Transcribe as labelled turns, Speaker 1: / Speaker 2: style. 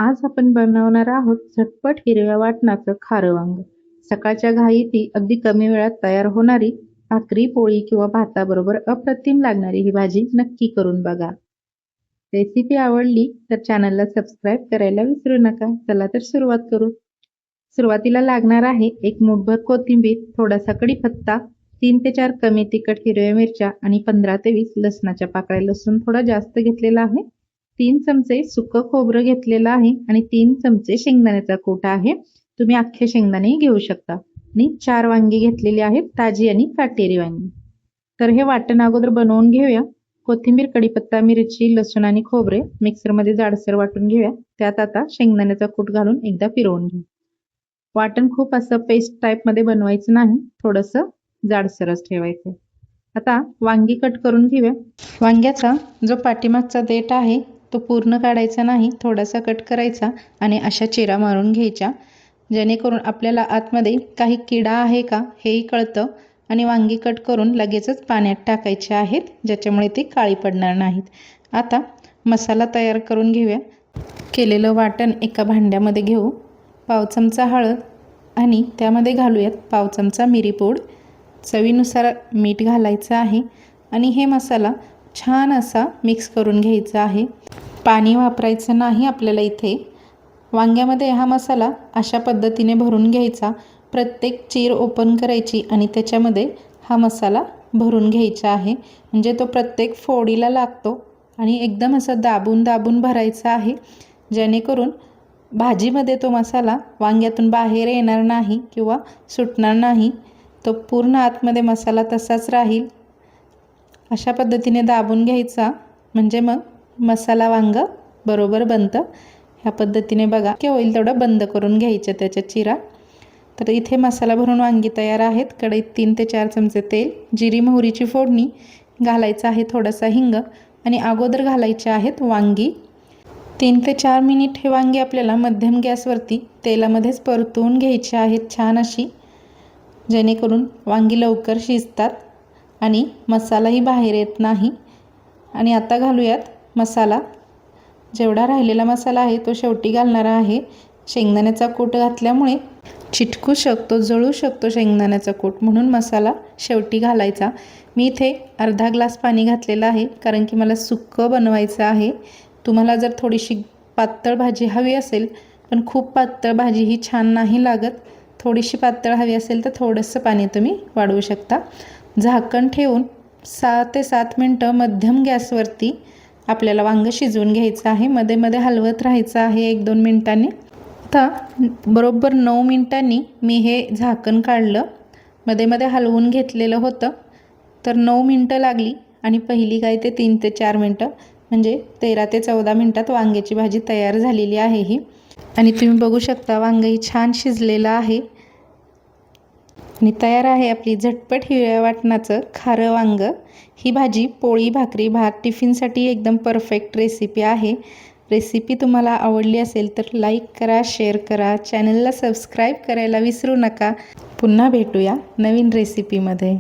Speaker 1: आज आपण बनवणार आहोत झटपट हिरव्या वाटणाचं खारं वांग. सकाळच्या घाईतही अगदी कमी वेळात तयार होणारी भाकरी, पोळी किंवा भाताबरोबर अप्रतिम लागणारी ही भाजी नक्की करून बघा. रेसिपी आवडली तर चॅनलला सबस्क्राईब करायला विसरू नका. चला तर सुरुवात करू. सुरुवातीला लागणार आहे एक मूठभर कोथिंबीर, थोडासा कढीपत्ता, 3 ते 4 कमी तिखट हिरव्या मिरच्या आणि 15 ते 20 लसणाच्या पाकळ्या. लसूण थोडा जास्त घेतलेला आहे. 3 चमचे सुकं खोबरं घेतलेलं आहे आणि 3 चमचे शेंगदाण्याचा कूट आहे. तुम्ही अख्खे शेंगदाणे घेऊ शकता. आणि 4 वांगी घेतलेली आहेत, ताजी आणि काटेरी वांगी. तर हे वाटण अगोदर बनवून घेऊया. कोथिंबीर, कढीपत्ता, मिरची, लसूण आणि खोबरे मिक्सरमध्ये जाडसर वाटून घेऊया. त्यात आता शेंगदाण्याचा कूट घालून एकदा फिरवून घेऊ. वाटण खूप असं पेस्ट टाईपमध्ये बनवायचं नाही, थोडंसं जाडसरच ठेवायचं. आता वांगी कट करून घेऊया. वांग्याचा जो पाठीमागचा देठ आहे तो पूर्ण काढायचा नाही, थोडासा कट करायचा आणि अशा चिरा मारून घ्यायच्या, जेणेकरून आपल्याला आतमध्ये काही किडा आहे का हेही कळतं. आणि वांगी कट करून लगेचच पाण्यात टाकायचे आहेत, ज्याच्यामुळे ते काळी पडणार नाहीत. आता मसाला तयार करून घेऊया. केलेलं वाटण एका भांड्यामध्ये घेऊ. पाव चमचा हळद आणि त्यामध्ये घालूयात पाव चमचा मिरीपूड, चवीनुसार मीठ घालायचं आहे आणि हे मसाला छान असा मिक्स करून घ्यायचा आहे. पाणी वापरायचं नाही आपल्याला इथे. वांग्यामध्ये हा मसाला अशा पद्धतीने भरून घ्यायचा. प्रत्येक चीर ओपन करायची आणि त्याच्यामध्ये हा मसाला भरून घ्यायचा आहे, म्हणजे तो प्रत्येक फोडीला लागतो. आणि एकदम असं दाबून दाबून भरायचा आहे, जेणेकरून भाजीमध्ये तो मसाला वांग्यातून बाहेर येणार नाही किंवा सुटणार नाही. तो पूर्ण आतमध्ये मसाला तसाच राहील. अशा पद्धतीने दाबून घ्यायचा, म्हणजे मग मसाला वांग बरोबर बनतं. ह्या पद्धतीने बघा की होईल तेवढं बंद करून घ्यायचं त्याच्या चिरा. तर इथे मसाला भरून वांगी तयार आहेत. कढईत 3 ते 4 चमचे तेल, जिरी मोहरीची फोडणी घालायचं आहे, थोडासा हिंग आणि अगोदर घालायचे आहेत वांगी. 3 ते 4 मिनिट हे वांगी आपल्याला मध्यम गॅसवरती तेलामध्येच परतवून घ्यायचे आहेत छान अशी, जेणेकरून वांगी लवकर शिजतात आणि मसालाही बाहेर येत नाही. आणि आता घालूयात मसाला. जेवढा राहिलेला मसाला आहे तो शेवटी घालणार आहे. शेंगदाण्याचा कूट घातल्यामुळे चिटकू शकतो, जळू शकतो शेंगदाण्याचा कूट, म्हणून मसाला शेवटी घालायचा. मी इथे अर्धा ग्लास पाणी घातलेलं आहे, कारण की मला सुक्कं बनवायचं आहे. तुम्हाला जर थोडीशी पातळ भाजी हवी असेल, पण खूप पातळ भाजी ही छान नाही लागत, थोडीशी पातळ हवी असेल तर थोडंसं पाणी तुम्ही वाढवू शकता. झाकण ठेवून 6 ते 7 मिनटं मध्यम गॅसवरती आपल्याला वांग शिजवून घ्यायचं आहे. मध्ये मध्ये हलवत राहायचं आहे 1-2 मिनटांनी. आता बरोबर 9 मिनटांनी मी हे झाकण काढलं. मध्ये मध्ये हलवून घेतलेलं होतं, तर 9 मिनटं लागली आणि पहिली काय ते 3 ते 4 मिनटं, म्हणजे 13 ते 14 मिनटात वांग्याची भाजी तयार झालेली आहे ही. आणि तुम्ही बघू शकता वांगही छान शिजलेलं आहे आणि तयार आहे आपली झटपट हिरव्या वाटणाचं खारं वांग. ही भाजी पोळी, भाकरी, भात, टिफिनसाठी एकदम परफेक्ट रेसिपी आहे. रेसिपी तुम्हाला आवडली असेल तर लाईक करा, शेअर करा, चॅनलला सबस्क्राईब करायला विसरू नका. पुन्हा भेटूया नवीन रेसिपीमध्ये.